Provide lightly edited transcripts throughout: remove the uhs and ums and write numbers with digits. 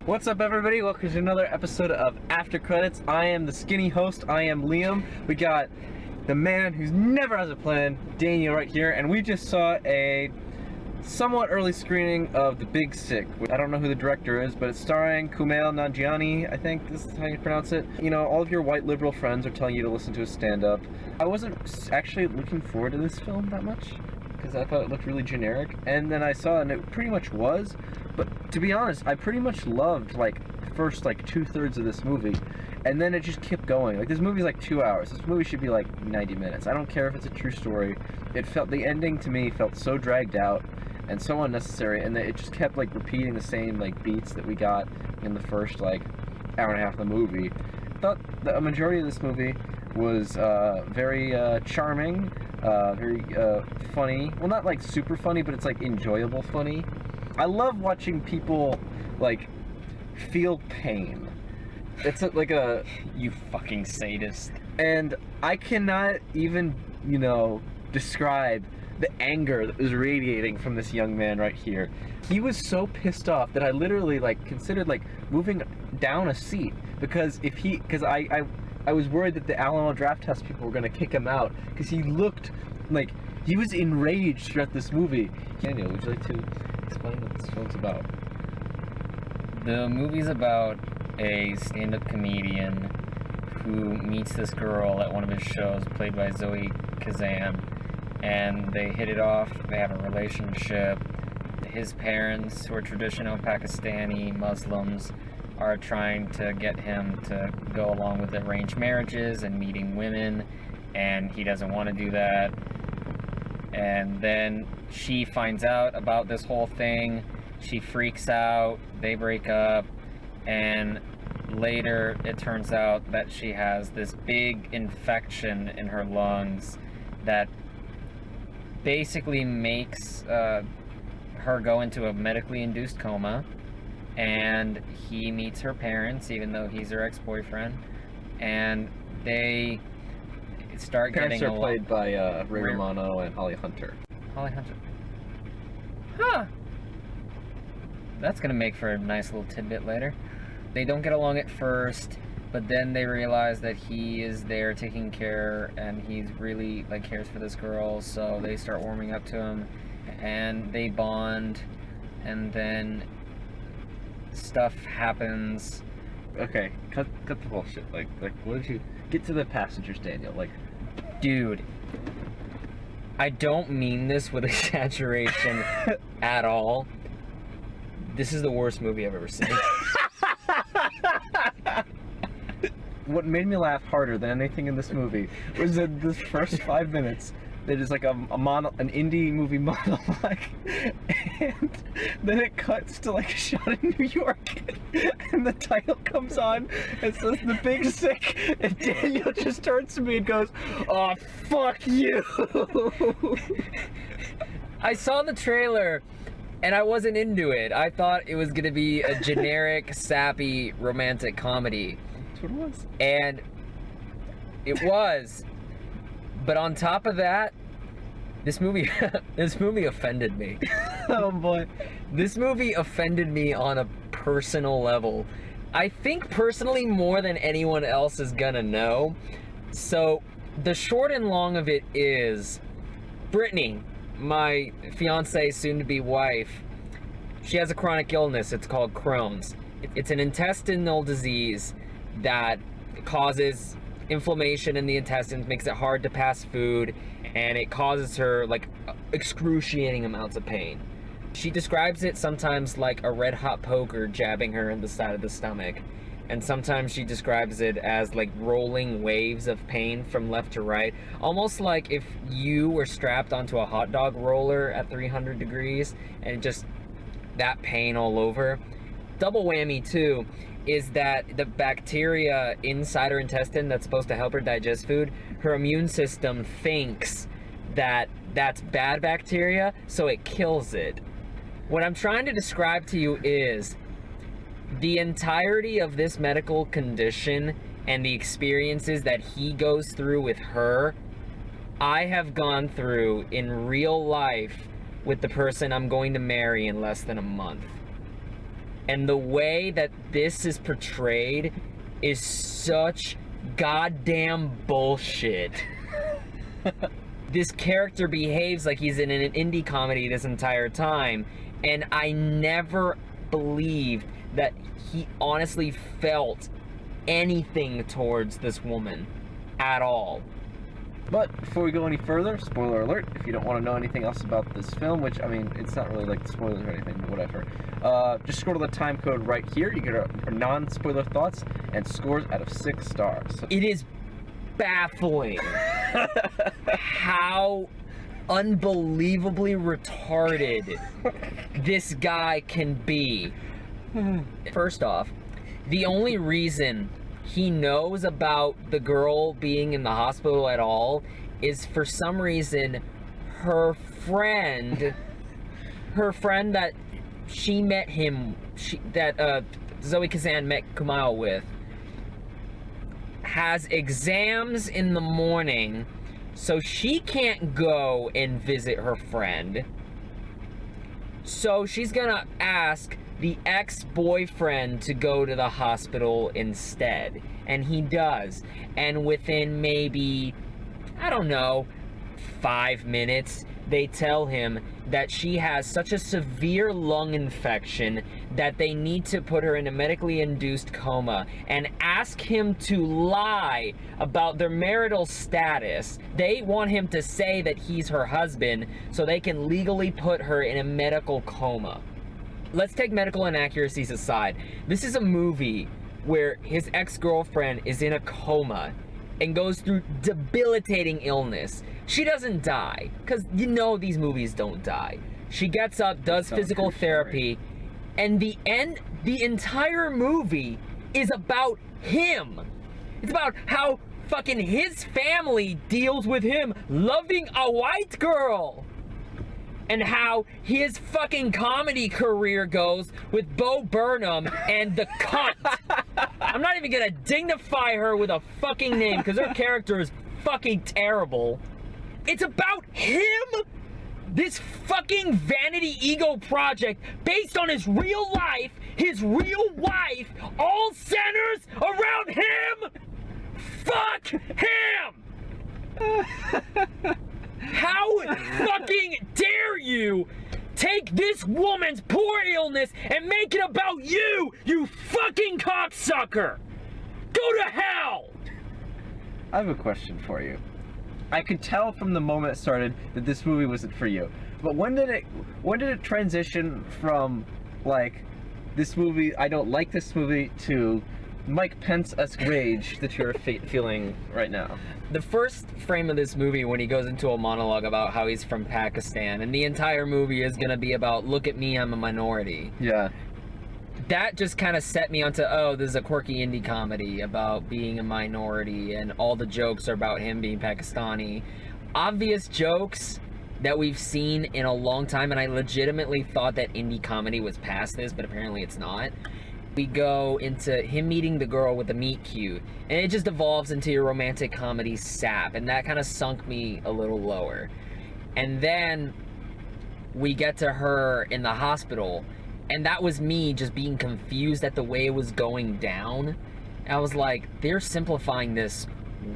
What's up, everybody? Welcome to another episode of After Credits. I am the skinny host. I am Liam. We got the man who's never has a plan, Daniel, right here, and we just saw a somewhat early screening of The Big Sick. I don't know who the director is, but it's starring Kumail Nanjiani, I think this is how you pronounce it. You know, all of your white liberal friends are telling you to listen to a stand-up. I wasn't actually looking forward to this film that much, because I thought it looked really generic, and then I saw it and it pretty much was. But to be honest, I pretty much loved like the first 2/3 of this movie, and then it just kept going. Like, this movie's like 2 hours. This movie should be like 90 minutes. I don't care if it's a true story. The ending to me felt so dragged out and so unnecessary, and it just kept like repeating the same beats that we got in the first hour and a half of the movie. I thought the majority of this movie was very charming, very funny. Well, not like super funny, but it's like enjoyable funny. I love watching people feel pain. It's like a you fucking sadist. And I cannot even, describe the anger that was radiating from this young man right here. He was so pissed off that I literally considered moving down a seat, because I was worried that the Alamo Draft Test people were gonna kick him out, because he looked like he was enraged throughout this movie. Daniel, would you like to explain what this film's about? The movie's about a stand-up comedian who meets this girl at one of his shows, played by Zoe Kazan, and they hit it off. They have a relationship. His parents, who are traditional Pakistani Muslims, are trying to get him to go along with arranged marriages and meeting women, and he doesn't want to do that. And then she finds out about this whole thing. She freaks out. They break up, and later it turns out that she has this big infection in her lungs that basically makes her go into a medically induced coma. And he meets her parents, even though he's her ex-boyfriend, and they start Parents getting are played by Ray Romano and Holly Hunter. Holly Hunter. Huh. That's gonna make for a nice little tidbit later. They don't get along at first, but then they realize that he is there taking care, and he's really cares for this girl, so they start warming up to him, and they bond, and then stuff happens. Okay, cut the bullshit. What did you get to the passengers, Daniel? Dude, I don't mean this with exaggeration at all. This is the worst movie I've ever seen. What made me laugh harder than anything in this movie was that this first 5 minutes, it is like an indie movie monologue, and then it cuts to a shot in New York, and the title comes on and says The Big Sick, and Daniel just turns to me and goes, "Oh, fuck you." I saw the trailer and I wasn't into it. I thought it was gonna be a generic, sappy, romantic comedy. That's what it was. And it was. But on top of that, this movie offended me. Oh boy. This movie offended me on a personal level. I think personally more than anyone else is gonna know. So the short and long of it is, Brittany, my fiance, soon-to-be wife, she has a chronic illness. It's called Crohn's. It's an intestinal disease that causes inflammation in the intestines, makes it hard to pass food, and it causes her excruciating amounts of pain. She describes it sometimes like a red hot poker jabbing her in the side of the stomach, and sometimes she describes it as rolling waves of pain from left to right, almost like if you were strapped onto a hot dog roller at 300 degrees and just that pain all over. Double whammy too is that the bacteria inside her intestine that's supposed to help her digest food, her immune system thinks that that's bad bacteria, so it kills it. What I'm trying to describe to you is the entirety of this medical condition and the experiences that he goes through with her, I have gone through in real life with the person I'm going to marry in less than a month. And the way that this is portrayed is such goddamn bullshit. This character behaves like he's in an indie comedy this entire time, and I never believed that he honestly felt anything towards this woman at all. But before we go any further, spoiler alert, if you don't want to know anything else about this film, which, I mean, it's not really like spoilers or anything, but whatever, just scroll to the time code right here. You get our non-spoiler thoughts and scores out of 6 stars. It is baffling how unbelievably retarded this guy can be. First off, the only reason he knows about the girl being in the hospital at all is for some reason her friend that she met him, that Zoe Kazan met Kumail with, has exams in the morning, so she can't go and visit her friend. So she's gonna ask the ex-boyfriend to go to the hospital instead. And he does. And within maybe, I don't know, 5 minutes, they tell him that she has such a severe lung infection that they need to put her in a medically induced coma and ask him to lie about their marital status. They want him to say that he's her husband so they can legally put her in a medical coma. Let's take medical inaccuracies aside. This is a movie where his ex-girlfriend is in a coma and goes through debilitating illness. She doesn't die, because you know these movies don't die. She gets up, does physical therapy, and the entire movie is about him. It's about how fucking his family deals with him loving a white girl. And how his fucking comedy career goes with Bo Burnham and the cunt. I'm not even gonna dignify her with a fucking name because her character is fucking terrible. It's about him! This fucking vanity ego project based on his real life, his real wife, all centers around him! Fuck him! How fucking dare you take this woman's poor illness and make it about you, you fucking cocksucker! Go to hell! I have a question for you. I could tell from the moment it started that this movie wasn't for you. But when did it transition from, like, this movie, I don't like this movie, to Mike Pence-esque rage that you're feeling right now? The first frame of this movie, when he goes into a monologue about how he's from Pakistan, and the entire movie is gonna be about, look at me, I'm a minority. Yeah. That just kind of set me onto, oh, this is a quirky indie comedy about being a minority, and all the jokes are about him being Pakistani. Obvious jokes that we've seen in a long time, and I legitimately thought that indie comedy was past this, but apparently it's not. We go into him meeting the girl with the meet cute, and it just evolves into your romantic comedy sap, and that kind of sunk me a little lower. And then we get to her in the hospital, and that was me just being confused at the way it was going down. I was like, they're simplifying this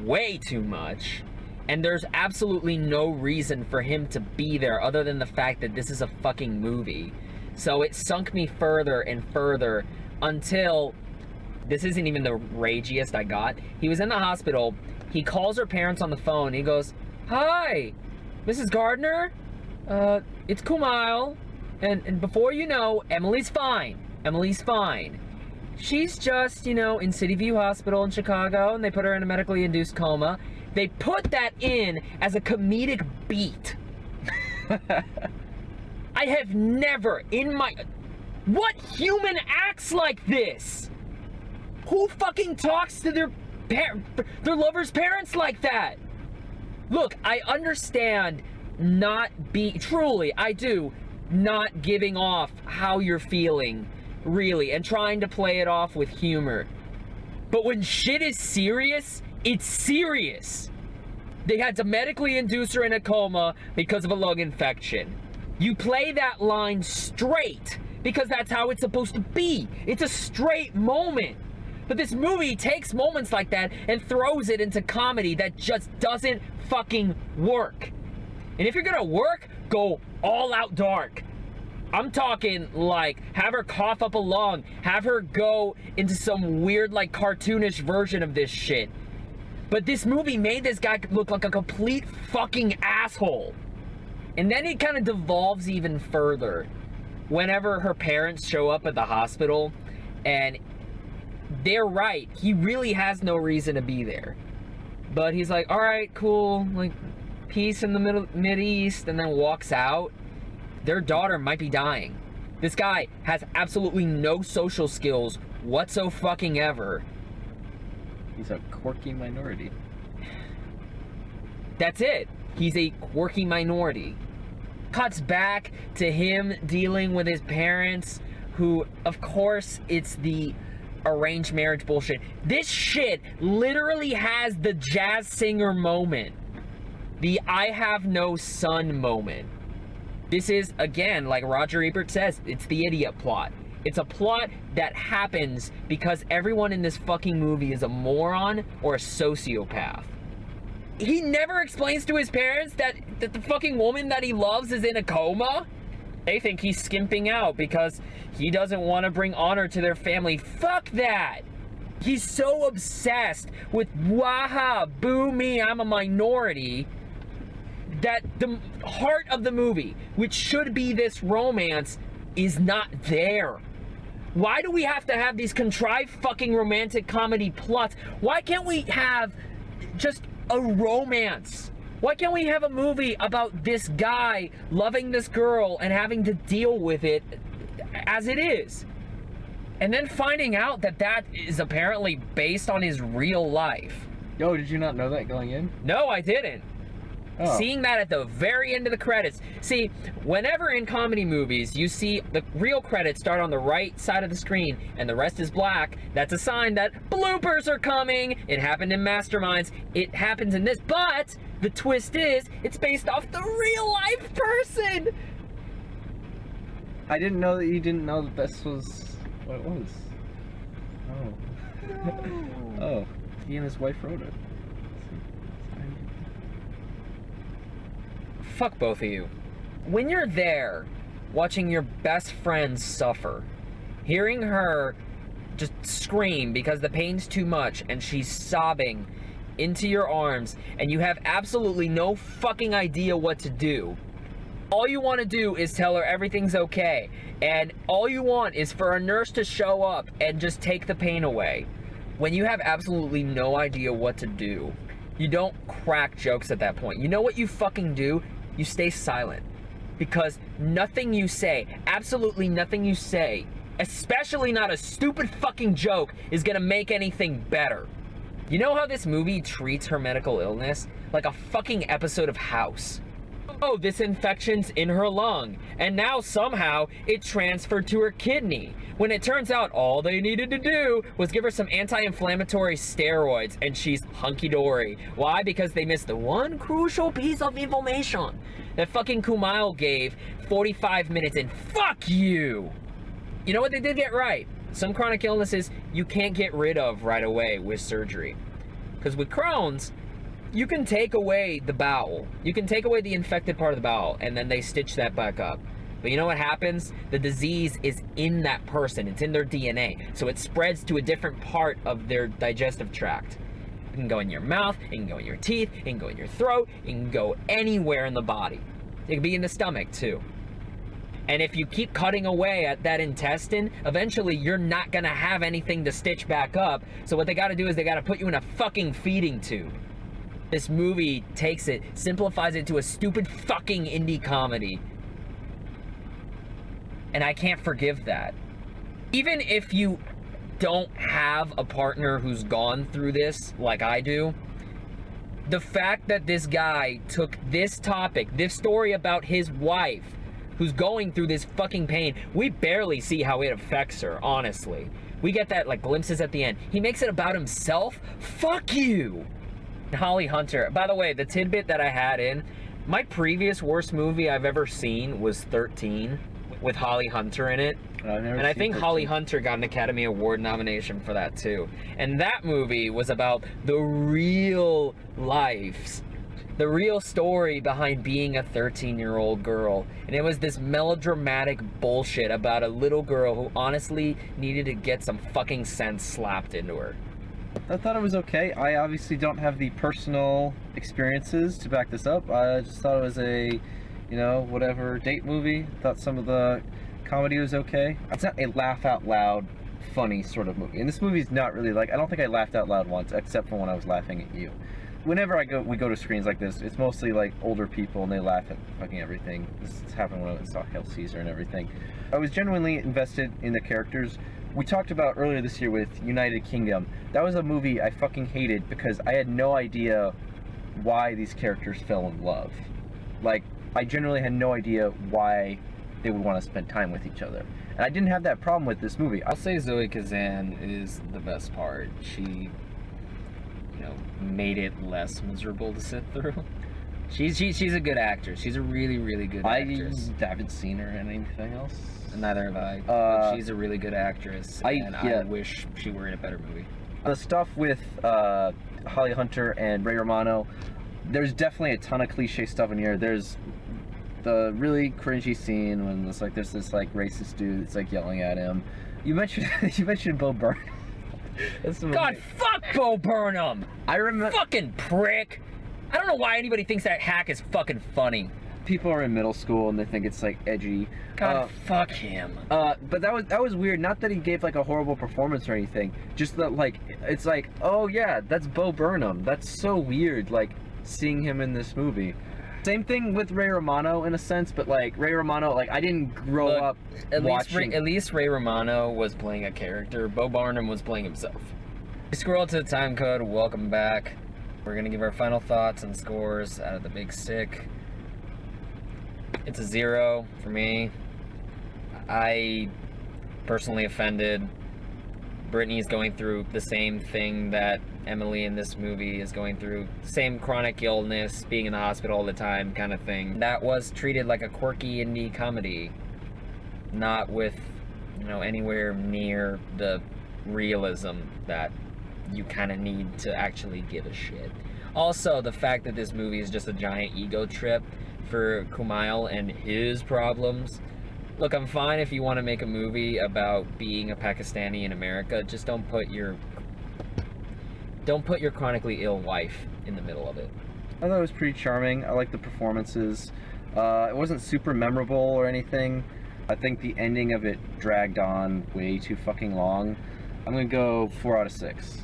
way too much, and there's absolutely no reason for him to be there other than the fact that this is a fucking movie. So it sunk me further and further until, this isn't even the ragiest I got. He was in the hospital, he calls her parents on the phone, he goes, "Hi, Mrs. Gardner, it's Kumail, and before you know, Emily's fine. She's just, you know, in City View Hospital in Chicago, and they put her in a medically induced coma." They put that in as a comedic beat. I have never in my... What human acts like this? Who fucking talks to their lover's parents like that? Look, I understand truly, I do, not giving off how you're feeling, really, and trying to play it off with humor. But when shit is serious, it's serious. They had to medically induce her in a coma because of a lung infection. You play that line straight, because that's how it's supposed to be. It's a straight moment. But this movie takes moments like that and throws it into comedy that just doesn't fucking work. And if you're gonna work, go all out dark. I'm talking like have her cough up a lung, have her go into some weird like cartoonish version of this shit. But this movie made this guy look like a complete fucking asshole. And then it kind of devolves even further whenever her parents show up at the hospital, and they're right, he really has no reason to be there. But he's like, all right, cool, like peace in the Mid-East, and then walks out. Their daughter might be dying. This guy has absolutely no social skills whatsoever. He's a quirky minority. That's it. He's a quirky minority. Cuts back to him dealing with his parents, who, of course, it's the arranged marriage bullshit. This shit literally has the jazz singer moment. The I have no son moment. This is, again, like Roger Ebert says, it's the idiot plot. It's a plot that happens because everyone in this fucking movie is a moron or a sociopath. He never explains to his parents that the fucking woman that he loves is in a coma. They think he's skimping out because he doesn't want to bring honor to their family. Fuck that! He's so obsessed with waha, boo me, I'm a minority, that the heart of the movie, which should be this romance, is not there. Why do we have to have these contrived fucking romantic comedy plots? Why can't we have just a romance? Why can't we have a movie about this guy loving this girl and having to deal with it as it is? And then finding out that that is apparently based on his real life. Yo, did you not know that going in? No, I didn't. Oh. Seeing that at the very end of the credits. See, whenever in comedy movies you see the real credits start on the right side of the screen and the rest is black, that's a sign that bloopers are coming. It happened in Masterminds. It happens in this. But the twist is it's based off the real life person. I didn't know that you didn't know that this was what it was. Oh. Oh. He and his wife wrote it. Fuck both of you. When you're there, watching your best friend suffer, hearing her just scream because the pain's too much and she's sobbing into your arms, and you have absolutely no fucking idea what to do. All you want to do is tell her everything's okay, and all you want is for a nurse to show up and just take the pain away. When you have absolutely no idea what to do, you don't crack jokes at that point. You know what you fucking do? You stay silent. Because nothing you say, absolutely nothing you say, especially not a stupid fucking joke, is gonna make anything better. You know how this movie treats her medical illness? Like a fucking episode of House. Oh, this infection's in her lung, and now somehow it transferred to her kidney, when it turns out all they needed to do was give her some anti-inflammatory steroids and she's hunky-dory. Why? Because they missed the one crucial piece of information that fucking Kumail gave 45 minutes in. Fuck you! You know what they did get right? Some chronic illnesses you can't get rid of right away with surgery. Because with Crohn's, you can take away the bowel. You can take away the infected part of the bowel, and then they stitch that back up. But you know what happens? The disease is in that person. It's in their DNA. So it spreads to a different part of their digestive tract. It can go in your mouth, it can go in your teeth, it can go in your throat, it can go anywhere in the body. It can be in the stomach too. And if you keep cutting away at that intestine, eventually you're not gonna have anything to stitch back up. So what they gotta do is they gotta put you in a fucking feeding tube. This movie takes it, simplifies it to a stupid fucking indie comedy. And I can't forgive that. Even if you don't have a partner who's gone through this like I do, the fact that this guy took this topic, this story about his wife who's going through this fucking pain, we barely see how it affects her, honestly. We get that like glimpses at the end. He makes it about himself? Fuck you! Holly Hunter. By the way, the tidbit that I had in, my previous worst movie I've ever seen was 13 with Holly Hunter in it. I've never And I seen think Holly 13. Hunter got an Academy Award nomination for that too. And that movie was about the real lives, the real story behind being a 13-year-old girl. And it was this melodramatic bullshit about a little girl who honestly needed to get some fucking sense slapped into her. I thought it was okay. I obviously don't have the personal experiences to back this up. I just thought it was a, whatever date movie. Thought some of the comedy was okay. It's not a laugh out loud, funny sort of movie. And this movie's not really like, I don't think I laughed out loud once, except for when I was laughing at you. Whenever we go to screens like this, it's mostly like older people and they laugh at fucking everything. This happened when I saw Hail Caesar and everything. I was genuinely invested in the characters. We talked about earlier this year with United Kingdom. That was a movie I fucking hated because I had no idea why these characters fell in love. Like, I genuinely had no idea why they would want to spend time with each other. And I didn't have that problem with this movie. I'll say Zoe Kazan is the best part. She, made it less miserable to sit through. She's a good actress. She's a really, really good actress. I haven't seen her in anything else. Neither have I. But she's a really good actress, I wish she were in a better movie. The stuff with Holly Hunter and Ray Romano, there's definitely a ton of cliche stuff in here. There's the really cringy scene when there's this like racist dude that's like yelling at him. You mentioned Bo Burnham. God, fuck Bo Burnham! I remember. Fucking prick! I don't know why anybody thinks that hack is fucking funny. People are in middle school and they think it's like edgy. God, fuck him. But that was weird. Not that he gave like a horrible performance or anything. Just that like it's like, oh yeah, that's Bo Burnham. That's so weird. Like seeing him in this movie. Same thing with Ray Romano in a sense, but like Ray Romano, like I didn't grow up watching. At least Ray Romano was playing a character. Bo Burnham was playing himself. Scroll to the time code. Welcome back. We're gonna give our final thoughts and scores out of the big stick. It's a 0 for me. I personally offended. Brittany's going through the same thing that Emily in this movie is going through. Same chronic illness, being in the hospital all the time kind of thing. That was treated like a quirky indie comedy. Not with, anywhere near the realism that you kind of need to actually give a shit. Also, the fact that this movie is just a giant ego trip for Kumail and his problems. Look, I'm fine if you want to make a movie about being a Pakistani in America. Just don't put your chronically ill wife in the middle of it. I thought it was pretty charming. I liked the performances. It wasn't super memorable or anything. I think the ending of it dragged on way too fucking long. I'm gonna go 4 out of 6.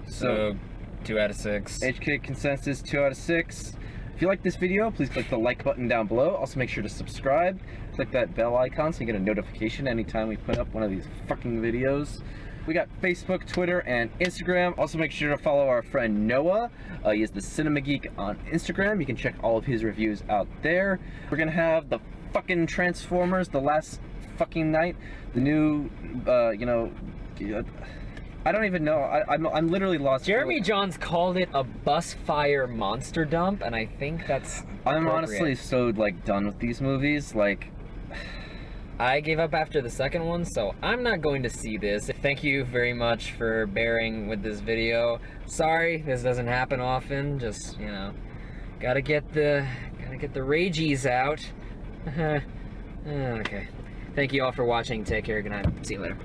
So 2 out of 6. HK consensus 2 out of 6. If you like this video, please click the like button down below. Also make sure to subscribe. Click that bell icon so you get a notification anytime we put up one of these fucking videos. We got Facebook, Twitter, and Instagram. Also make sure to follow our friend Noah. He is the Cinema Geek on Instagram. You can check all of his reviews out there. We're gonna have the fucking Transformers the last fucking night. The new, I don't even know. I'm literally lost. Jeremy Johns called it a bus fire monster dump, and I think that's I'm honestly so like done with these movies. Like, I gave up after the second one, so I'm not going to see this. Thank you very much for bearing with this video. Sorry, this doesn't happen often. Just, gotta get the ragies out. Okay. Thank you all for watching. Take care. Good night. See you later.